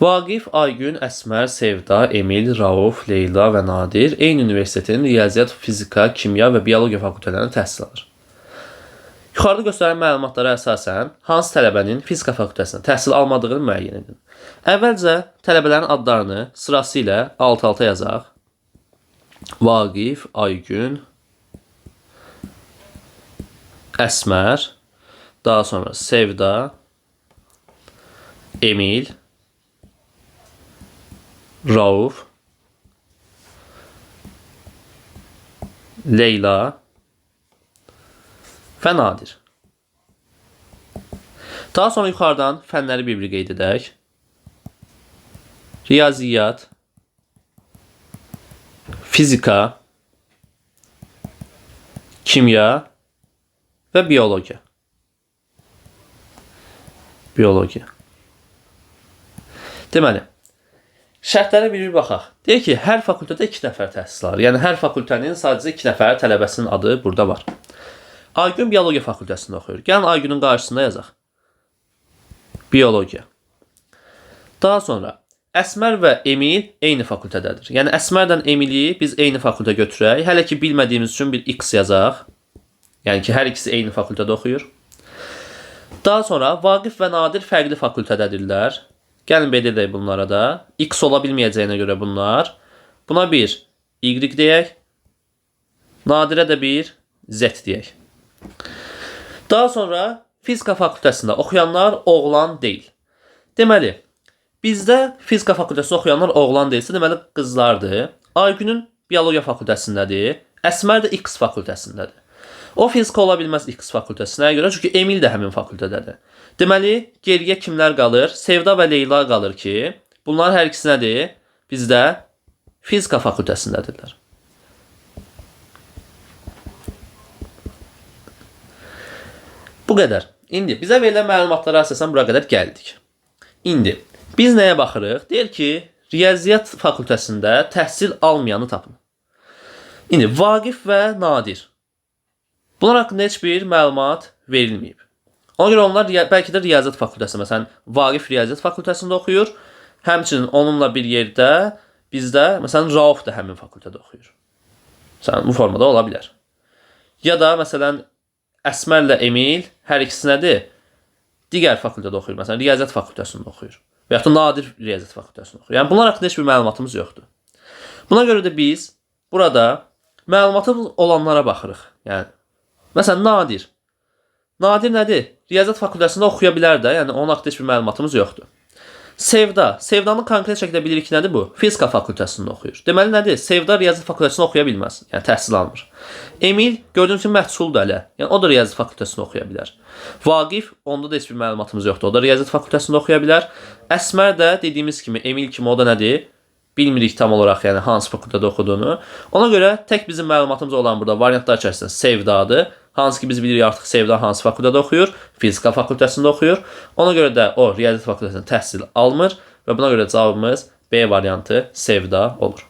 Vaqif, Aygün, Əsmər, Sevda, Emil, Rauf, Leyla və Nadir eyni universitetin riyaziyyat, fizika, kimya və biologiya fakültələrində təhsil alır. Yuxarıda göstərilən məlumatlara əsasən hansı tələbənin fizika fakültəsində təhsil almadığını müəyyən edin. Əvvəlcə tələbələrin adlarını sırası ilə alt-alta yazaq. Vaqif, Aygün, Əsmər, daha sonra Sevda, Emil, Rauf, Leyla və Nadir. Daha sonra yuxarıdan fənləri bir-bir qeyd edək. Riyaziyyat, fizika, kimya və biologiya. Deməli, şərtlərə bir baxaq. Deyək ki, hər fakültədə 2 nəfər təhsil alır. Yəni, hər fakültənin sadəcə 2 nəfər tələbəsinin adı burada var. Aygün biologiya fakültəsində oxuyur. Gəlin Aygünün qarşısında yazaq. Biologiya. Daha sonra Əsmər və Emil eyni fakültədədir. Yəni, Əsmərdən Emili biz eyni fakültə götürək. Hələ ki, bilmədiyimiz üçün bir X yazaq. Yəni ki, hər ikisi eyni fakültədə oxuyur. Daha sonra Vaqif və Nadir fərqli fakültədədirlər. Gəlin belə edək bunlara da. X ola bilməyəcəyinə görə bunlar. Buna bir Y deyək. Nadirə də bir Z deyək. Daha sonra fizika fakültəsində oxuyanlar oğlan deyil. Deməli, bizdə fizika fakültəsində oxuyanlar oğlan deyilsə, deməli qızlardır. Aygünün biologiya fakültəsindədir. Əsmər də X fakültəsindədir. O fizika ola bilməz X fakültəsinə görə, çünki Emil də həmin fakültədədir. Deməli, geriyə kimlər qalır? Sevda və Leyla qalır ki, bunlar hər ikisi nədir? Bizdə fizika fakültəsindədirlər. Bu qədər. İndi bizə verilən məlumatlara əsasən bura qədər gəldik. İndi biz nəyə baxırıq? Deyir ki, riyaziyyat fakültəsində təhsil almayanı tapın. İndi Vaqif və Nadir. Bunlar haqqında heç bir məlumat verilməyib. Ona görə onlar bəlkə də riyaziyyat fakültəsində, məsələn, Vaqif riyaziyyat fakültəsində oxuyur. Həmçinin onunla bir yerdə bizdə, məsələn, Rauf da həmin fakültədə oxuyur. Məsələn, bu formada ola bilər. Ya da, məsələn, Əsmərlə Emil hər ikisi nədir? Digər fakültədə oxuyur. Məsələn, riyaziyyat fakültəsində oxuyur. Və yaxud da Nadir riyaziyyat fakültəsində oxuyur. Yəni, bunlar haqqında heç bir məlumatımız yoxdur. Buna görə də biz burada məlumatımız olanlara baxırıq. Yəni, məsələn, Nadir. Nadir nədir? Riyaziyyat fakültəsində oxuya bilər də, yəni onun haqqında heç bir məlumatımız yoxdur. Sevda. Sevdanın konkret şəkildə bilirik ki, nədir bu? Fizika fakültəsində oxuyur. Deməli, nədir? Sevda riyaziyyat fakültəsində oxuya bilməz. Yəni, təhsil almır. Emil, gördüyünüz kimi məhsuldur hələ. Yəni, o da riyaziyyat fakültəsində oxuya bilər. Vaqif, onda da heç bir məlumatımız yoxdur. O da riyaziyyat fakültəsində oxuya bilər. Əsmər də dediyimiz kimi, Emil kimi o da nədir? Bilmirik tam olaraq, yəni hansı fakültədə oxuduğunu. Ona görə tək bizim məlumatımız olan burada variantlar içərisində Sevdadır. Hansı ki biz bilirik artıq Sevda hansı fakültədə oxuyur? Fizika fakültəsində oxuyur. Ona görə də o riyaziyyat fakültəsində təhsil almır və buna görə cavabımız B variantı Sevda olur.